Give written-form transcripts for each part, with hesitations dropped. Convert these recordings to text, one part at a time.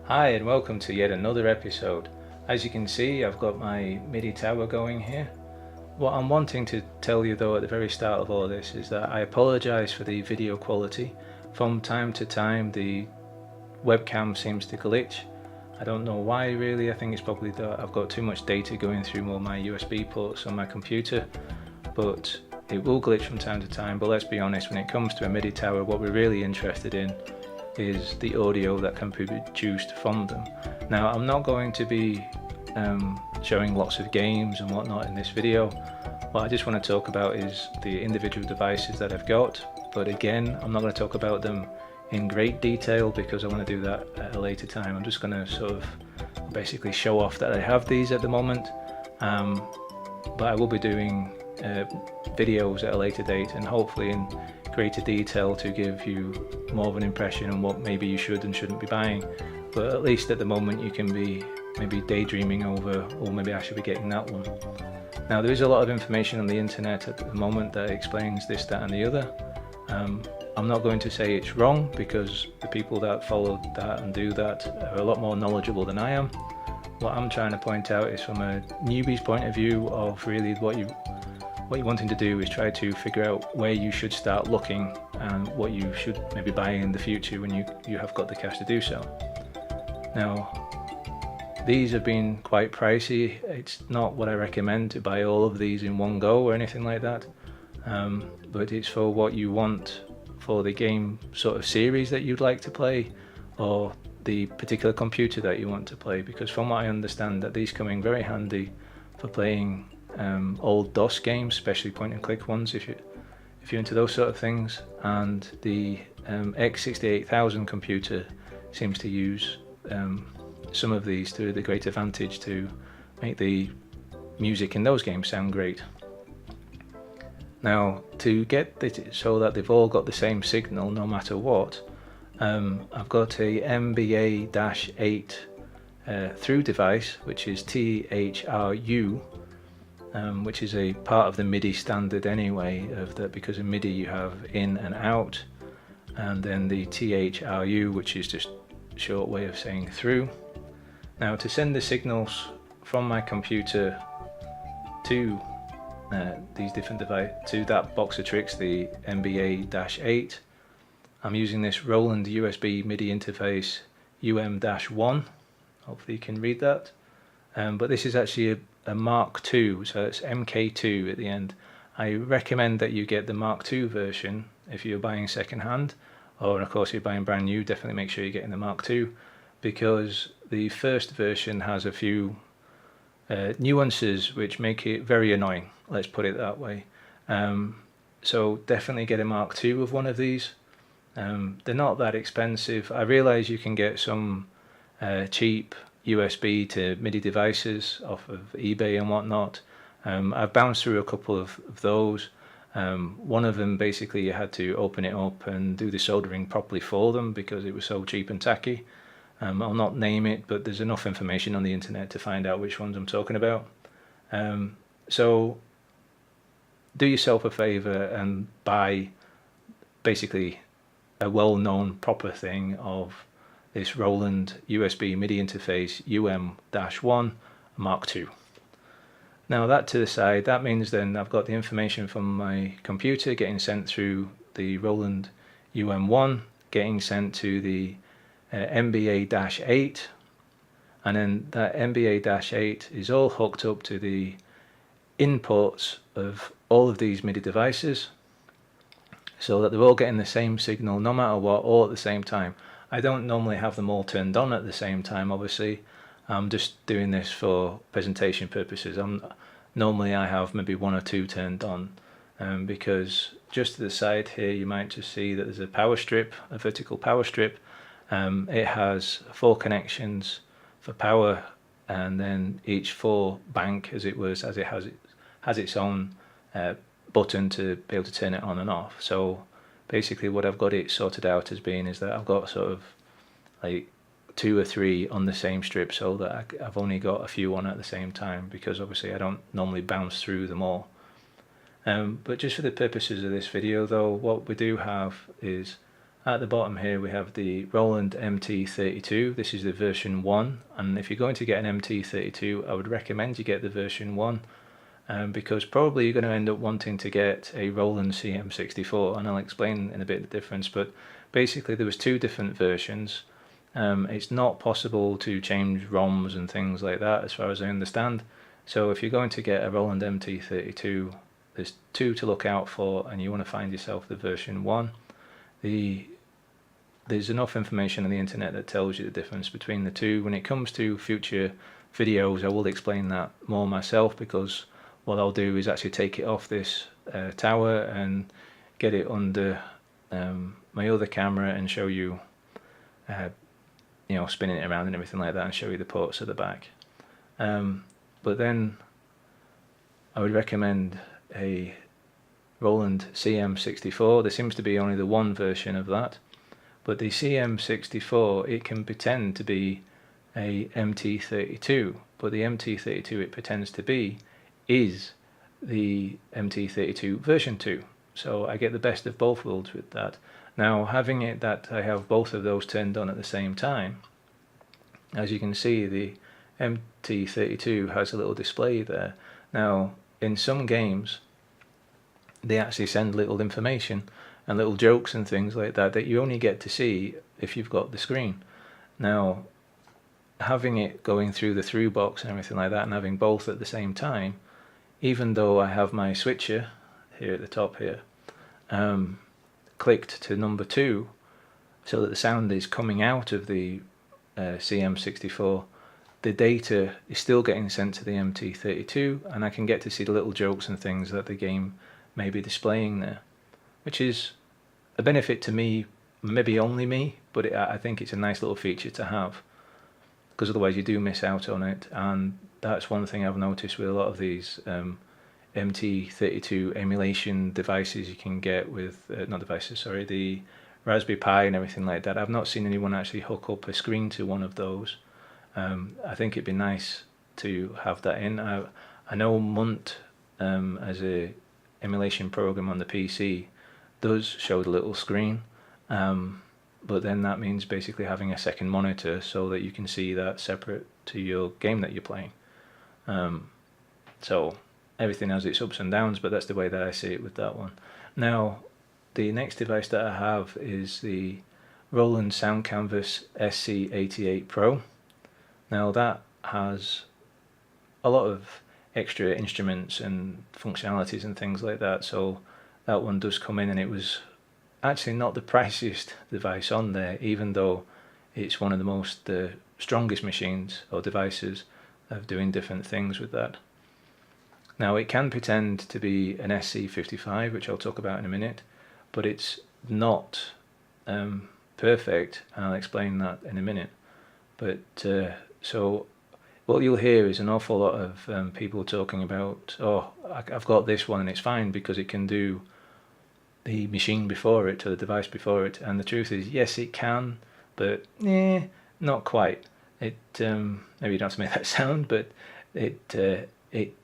Hi and welcome to yet another episode. As you can see, I've got my MIDI Tower going here. What I'm wanting to tell you though at the very start of all of this is that I apologise for the video quality. From time to time the webcam seems to glitch. I don't know why really. I think it's probably that I've got too much data going through all my USB ports on my computer, but it will glitch from time to time. But let's be honest, when it comes to a MIDI Tower, what we're really interested in is the audio that can be produced from them. Now, I'm not going to be showing lots of games and whatnot in this video. What I just want to talk about is the individual devices that I've got, but again, I'm not going to talk about them in great detail because I want to do that at a later time. I'm just going to sort of basically show off that I have these at the moment, but I will be doing videos at a later date and hopefully in greater detail to give you more of an impression on what maybe you should and shouldn't be buying. But at least at the moment you can be maybe daydreaming over, or maybe I should be getting that one. Now, there is a lot of information on the internet at the moment that explains this, that and the other. I'm not going to say it's wrong because the people that follow that and do that are a lot more knowledgeable than I am. What I'm trying to point out is from a newbie's point of view of really what you're wanting to do is try to figure out where you should start looking and what you should maybe buy in the future when you have got the cash to do so. Now, these have been quite pricey. It's not what I recommend to buy all of these in one go or anything like that, but it's for what you want for the game sort of series that you'd like to play, or the particular computer that you want to play, because from what I understand that these come in very handy for playing old DOS games, especially point and click ones if you're into those sort of things. And the X68000 computer seems to use some of these to the great advantage to make the music in those games sound great. Now, to get it so that they've all got the same signal no matter what, I've got a MBA-8 through device, which is THRU, which is a part of the MIDI standard anyway, because in MIDI you have in and out, and then the THRU, which is just a short way of saying through. Now, to send the signals from my computer to these different devices, to that box of tricks, the MBA-8, I'm using this Roland USB MIDI interface UM-1. Hopefully you can read that. But this is actually a Mark II, so it's MK2 at the end. I recommend that you get the Mark II version if you're buying second hand, or of course if you're buying brand new, definitely make sure you're getting the Mark II, because the first version has a few nuances which make it very annoying, let's put it that way. So definitely get a Mark II of one of these. They're not that expensive. I realize you can get some cheap USB to MIDI devices off of eBay and whatnot. I've bounced through a couple of those. One of them basically you had to open it up and do the soldering properly for them because it was so cheap and tacky. I'll not name it, but there's enough information on the internet to find out which ones I'm talking about. So do yourself a favor and buy basically a well-known proper thing of this Roland USB MIDI interface UM-1 Mark II. Now, that to the side, that means then I've got the information from my computer getting sent through the Roland UM-1, getting sent to the MBA-8, and then that MBA-8 is all hooked up to the inputs of all of these MIDI devices, so that they're all getting the same signal no matter what, all at the same time. I don't normally have them all turned on at the same time, obviously. I'm just doing this for presentation purposes. Normally I have maybe one or two turned on, because just to the side here you might just see that there's a power strip, a vertical power strip. It has 4 connections for power, and then each 4 bank, as it has its own button to be able to turn it on and off. So basically what I've got it sorted out as being is that I've got sort of like 2 or 3 on the same strip, so that I've only got a few on at the same time, because obviously I don't normally bounce through them all. But just for the purposes of this video though, what we do have is At the bottom here we have the Roland MT-32. This is the version 1, and if you're going to get an MT-32 I would recommend you get the version 1 because probably you're going to end up wanting to get a Roland CM-64, and I'll explain in a bit the difference. But basically there was two different versions. It's not possible to change ROMs and things like that as far as I understand, so if you're going to get a Roland MT-32 there's two to look out for, and you want to find yourself the version 1. There's enough information on the internet that tells you the difference between the two. When it comes to future videos I will explain that more myself, because what I'll do is actually take it off this tower and get it under my other camera and show you, you know, spinning it around and everything like that, and show you the ports at the back. But then I would recommend a Roland CM-64. There seems to be only the one version of that, but the CM-64, it can pretend to be a MT-32, but the MT-32 it pretends to be is the MT-32 version 2. So I get the best of both worlds with that. Now, having it that I have both of those turned on at the same time, as you can see, the MT-32 has a little display there. Now, in some games they actually send little information and little jokes and things like that that you only get to see if you've got the screen. Now, having it going through the through box and everything like that, and having both at the same time, even though I have my switcher here at the top here clicked to number 2 so that the sound is coming out of the CM-64, the data is still getting sent to the MT-32, and I can get to see the little jokes and things that the game may be displaying there, which is a benefit to me, maybe only me, but I think it's a nice little feature to have, because otherwise you do miss out on it. And that's one thing I've noticed with a lot of these MT-32 emulation devices you can get with, not devices, sorry, the Raspberry Pi and everything like that. I've not seen anyone actually hook up a screen to one of those. I think it'd be nice to have that in. I know Munt as a emulation program on the PC does show the little screen, but then that means basically having a second monitor so that you can see that separate to your game that you're playing. So everything has its ups and downs, but that's the way that I see it with that one. Now, the next device that I have is the Roland Sound Canvas SC-88 Pro. Now that has a lot of extra instruments and functionalities and things like that, so that one does come in, and it was actually not the priciest device on there, even though it's one of the most strongest machines or devices of doing different things with that. Now, it can pretend to be an SC-55, which I'll talk about in a minute, but it's not perfect, and I'll explain that in a minute. But so what you'll hear is an awful lot of people talking about, oh, I've got this one and it's fine because it can do the machine before it or the device before it. And the truth is, yes, it can, but not quite. It maybe you don't have to make that sound, but it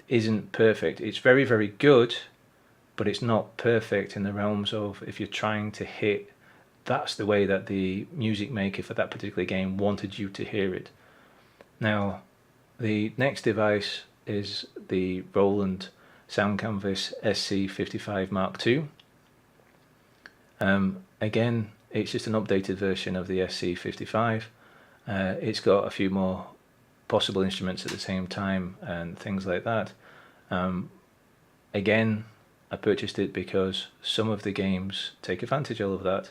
isn't perfect. It's very, very good, but it's not perfect in the realms of if you're trying to hit, that's the way that the music maker for that particular game wanted you to hear it. Now, the next device is the Roland Sound Canvas SC-55mkII. Again, it's just an updated version of the SC-55. It's got a few more possible instruments at the same time and things like that. Again, I purchased it because some of the games take advantage of that.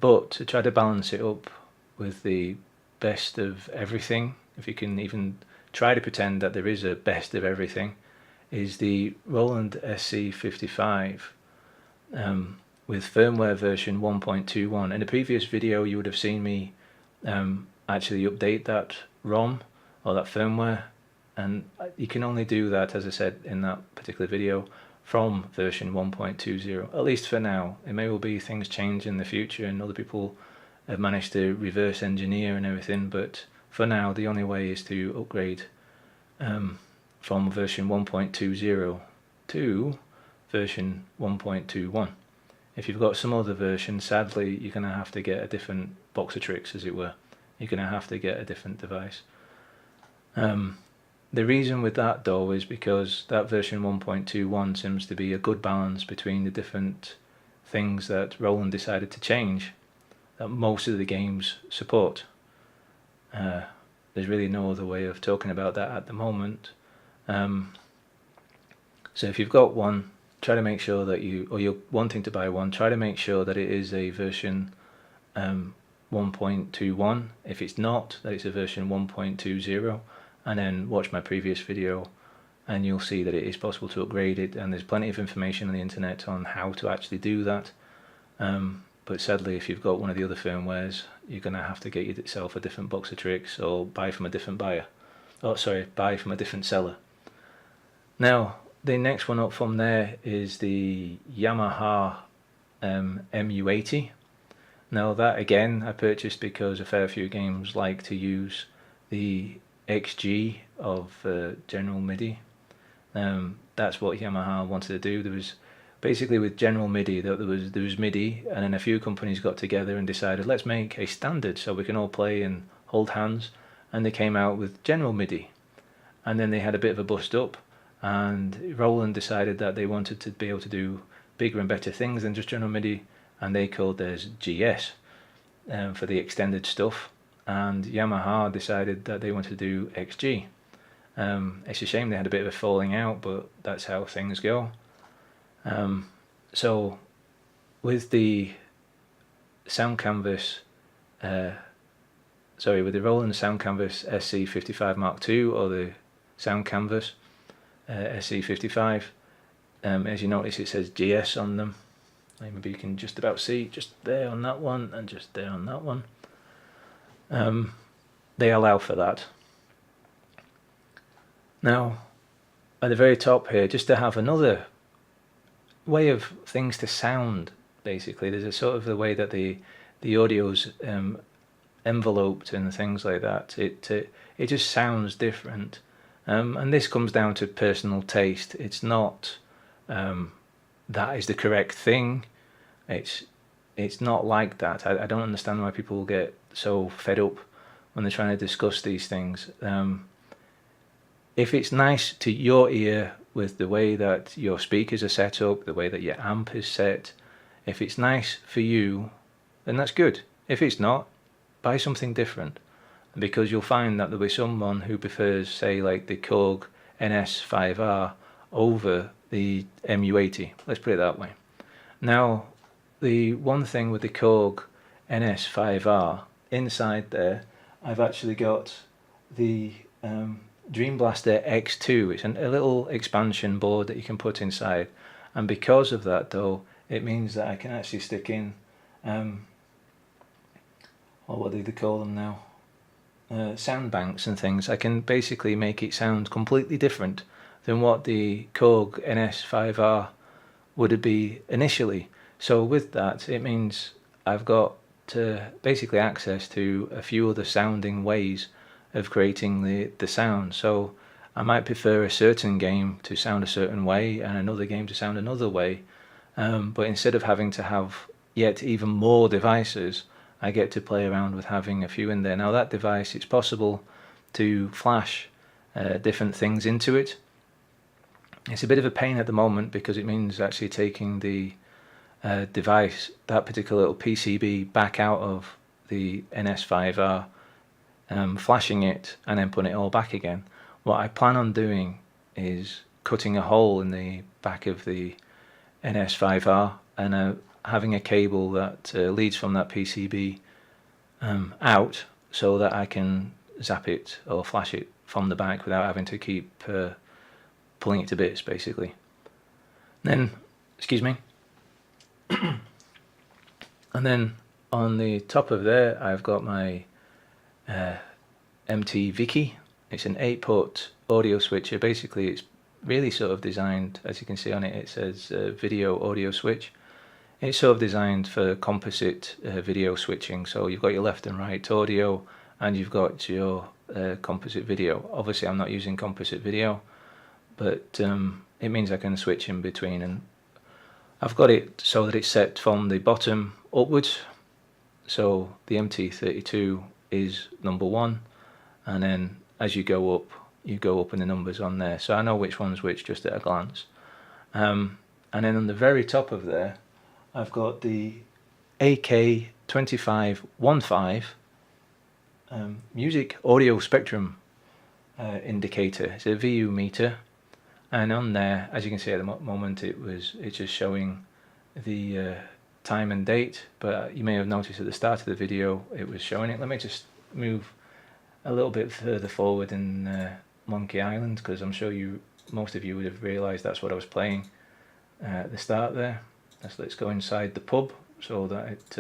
But to try to balance it up with the best of everything, if you can even try to pretend that there is a best of everything, is the Roland SC-55 with firmware version 1.21. In a previous video you would have seen me actually update that ROM or that firmware, and you can only do that, as I said in that particular video, from version 1.20, at least for now. It may well be things change in the future and other people have managed to reverse engineer and everything, but for now the only way is to upgrade from version 1.20 to version 1.21. If you've got some other version, sadly you're going to have to get a different box of tricks, as it were. You're going to have to get a different device. The reason with that though is because that version 1.21 seems to be a good balance between the different things that Roland decided to change that most of the games support. There's really no other way of talking about that at the moment. So if you've got one, try to make sure that you're wanting to buy one, try to make sure that it is a version 1.21. If it's not, that it's a version 1.20, and then watch my previous video and you'll see that it is possible to upgrade it, and there's plenty of information on the internet on how to actually do that. But sadly, if you've got one of the other firmwares, you're going to have to get yourself a different box of tricks or buy from a different buyer. Oh, sorry, buy from a different seller. Now, the next one up from there is the Yamaha MU80. Now that again I purchased because a fair few games like to use the XG of General MIDI. That's what Yamaha wanted to do. There was basically with General MIDI there was MIDI, and then a few companies got together and decided let's make a standard so we can all play and hold hands, and they came out with General MIDI, and then they had a bit of a bust up, and Roland decided that they wanted to be able to do bigger and better things than just General MIDI, and they called theirs GS for the extended stuff, and Yamaha decided that they wanted to do XG. It's a shame they had a bit of a falling out, but that's how things go. So with the Sound Canvas, with the Roland Sound Canvas SC-55 Mark II, or the Sound Canvas SC-55, as you notice it says GS on them. Maybe you can just about see, just there on that one and just there on that one. They allow for that. Now at the very top here, just to have another way of things to sound, basically there's a sort of the way that the audio's enveloped and things like that, it just sounds different, and this comes down to personal taste. It's not that is the correct thing. It's not like that. I don't understand why people get so fed up when they're trying to discuss these things. If it's nice to your ear with the way that your speakers are set up, the way that your amp is set, if it's nice for you, then that's good. If it's not, buy something different, because you'll find that there'll be someone who prefers, say, like the Korg NS5R over the MU80. Let's put it that way. Now, the one thing with the Korg NS5R, inside there, I've actually got the DREAMBLASTER X2. It's a little expansion board that you can put inside, and because of that though, it means that I can actually stick in or what do they call them now, sound banks and things. I can basically make it sound completely different than what the Korg NS5R would be initially. So with that, it means I've got basically access to a few other sounding ways of creating the sound. So I might prefer a certain game to sound a certain way and another game to sound another way, but instead of having to have yet even more devices, I get to play around with having a few in there. Now that device, it's possible to flash different things into it. It's a bit of a pain at the moment because it means actually taking the device, that particular little PCB, back out of the NS5R, flashing it and then putting it all back again. What I plan on doing is cutting a hole in the back of the NS5R and having a cable that leads from that PCB out, so that I can zap it or flash it from the back without having to keep pulling it to bits, basically. Then, excuse me, and then on the top of there I've got my mt-viki. It's an 8-port audio switcher. Basically it's really sort of designed, as you can see on it, it says video audio switch. It's sort of designed for composite video switching, so you've got your left and right audio and you've got your composite video. Obviously I'm not using composite video, but it means I can switch in between, and I've got it so that it's set from the bottom upwards, so the MT-32 is number 1, and then as you go up in the numbers on there, so I know which one's which just at a glance. And then on the very top of there I've got the AK2515 music audio spectrum indicator. It's a VU meter, and on there, as you can see at the moment, it's just showing the time and date, but you may have noticed at the start of the video it was showing it. Let me just move a little bit further forward in Monkey Island, because I'm sure most of you would have realised that's what I was playing at the start there. Let's go inside the pub so that it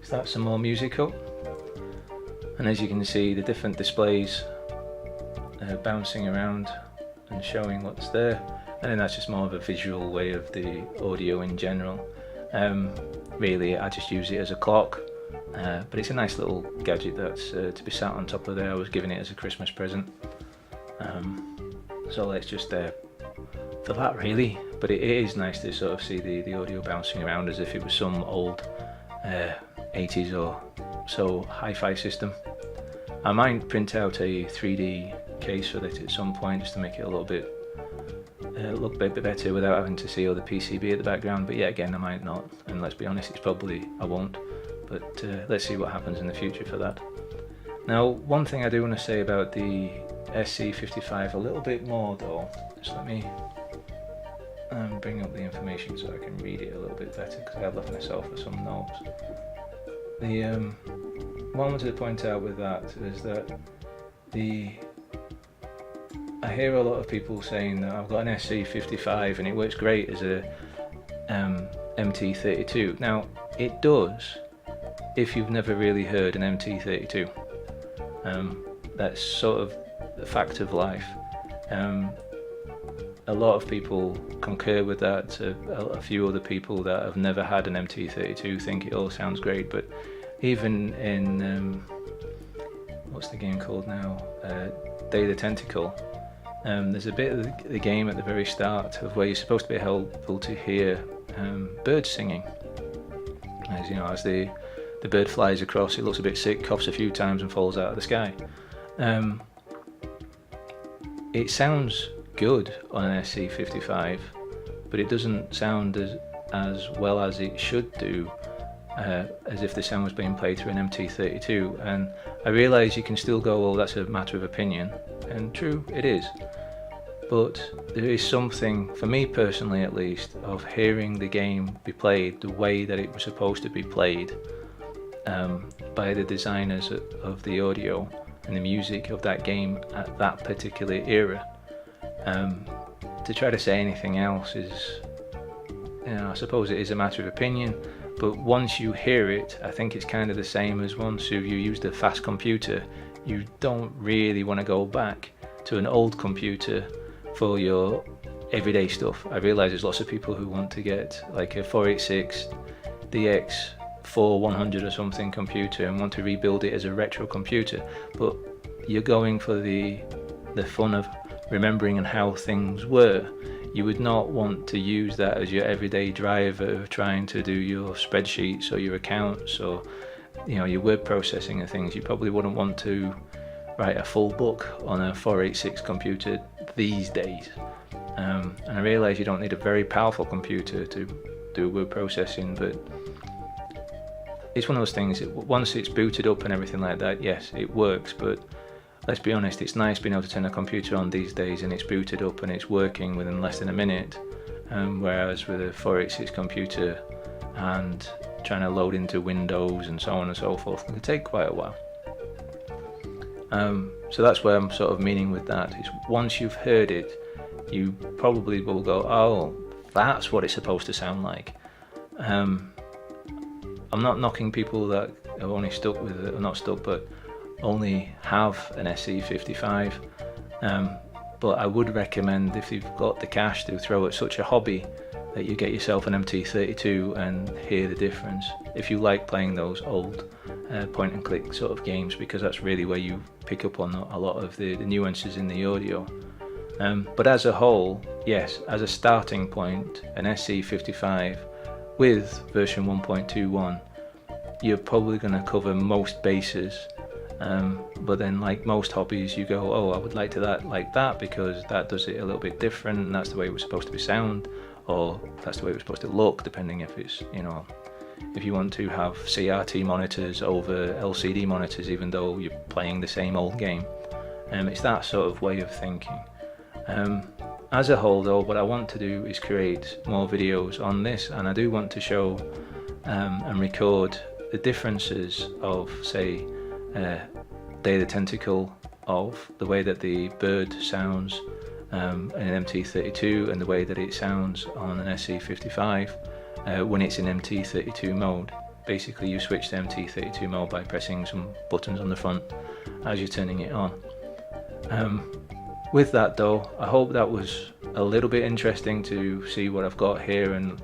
starts some more music up. And as you can see, the different displays bouncing around and showing what's there, and then that's just more of a visual way of the audio in general. Really, I just use it as a clock, but it's a nice little gadget that's to be sat on top of there. I was giving it as a Christmas present, so let's just for that really. But it is nice to sort of see the audio bouncing around as if it was some old 80s or so hi-fi system. I might print out a 3D case for it at some point just to make it a little bit look a bit better without having to see all the PCB at the background, but yeah, again, I might not, and let's be honest, I won't, but let's see what happens in the future for that. Now, one thing I do want to say about the SC-55 a little bit more though, just let me bring up the information so I can read it a little bit better, because I have left myself with some notes. The what I wanted to point out with that is that I hear a lot of people saying that I've got an SC-55 and it works great as a MT-32. Now, it does if you've never really heard an MT-32. That's sort of the fact of life. A lot of people concur with that. A few other people that have never had an MT-32 think it all sounds great, but even in what's the game called now? Day the Tentacle. There's a bit of the game at the very start of where you're supposed to be able to hear birds singing. As you know, as the bird flies across, it looks a bit sick, coughs a few times and falls out of the sky. It sounds good on an SC-55, but it doesn't sound as well as it should do, as if the sound was being played through an MT-32. And I realise you can still go, well, that's a matter of opinion, and true, it is. But there is something, for me personally at least, of hearing the game be played the way that it was supposed to be played by the designers of the audio and the music of that game at that particular era. To try to say anything else is, I suppose it is a matter of opinion, but once you hear it, I think it's kind of the same as once you used a fast computer. You don't really want to go back to an old computer for your everyday stuff. I realise there's lots of people who want to get like a 486 DX4100 or something computer and want to rebuild it as a retro computer, but you're going for the fun of remembering and how things were. You would not want to use that as your everyday driver of trying to do your spreadsheets or your accounts or your word processing and things. You probably wouldn't want to write a full book on a 486 computer these days. And I realise you don't need a very powerful computer to do word processing, but it's one of those things, once it's booted up and everything like that, yes, it works, but let's be honest, it's nice being able to turn a computer on these days and it's booted up and it's working within less than a minute, whereas with a 486 computer and trying to load into Windows and so on and so forth, it can take quite a while. So that's where I'm sort of meaning with that, is once you've heard it, you probably will go, oh, that's what it's supposed to sound like. I'm not knocking people that have only stuck with it, or not stuck, but only have an SC-55, but I would recommend, if you've got the cash to throw at such a hobby, that you get yourself an MT-32 and hear the difference if you like playing those old point and click sort of games, because that's really where you pick up on a lot of the nuances in the audio. But as a whole, yes, as a starting point, an SC-55 with version 1.21, you're probably going to cover most bases. But then, like most hobbies, you go, oh, I would like that because that does it a little bit different, and that's the way it was supposed to be sound, or that's the way it was supposed to look, depending if it's, you know, if you want to have CRT monitors over LCD monitors, even though you're playing the same old game. It's that sort of way of thinking. As a whole, though, what I want to do is create more videos on this, and I do want to show and record the differences of, say, Day of the Tentacle, of the way that the bird sounds in an MT-32 and the way that it sounds on an SC-55 when it's in MT-32 mode. Basically, you switch to MT-32 mode by pressing some buttons on the front as you're turning it on. With that though, I hope that was a little bit interesting to see what I've got here, and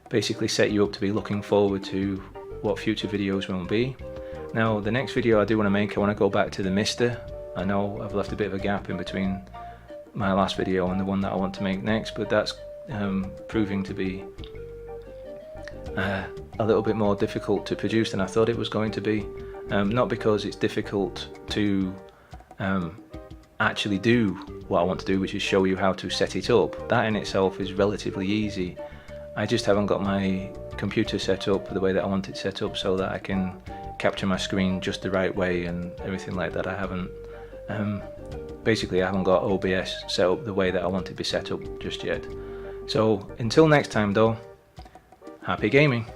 basically set you up to be looking forward to what future videos will be. Now, the next video I do want to make, I want to go back to the Mister. I know I've left a bit of a gap in between my last video and the one that I want to make next, but that's proving to be a little bit more difficult to produce than I thought it was going to be. Not because it's difficult to actually do what I want to do, which is show you how to set it up. That in itself is relatively easy. I just haven't got my computer set up the way that I want it set up so that I can capture my screen just the right way and everything like that. I haven't basically I haven't got OBS set up the way that I want it to be set up just yet. So until next time though, happy gaming.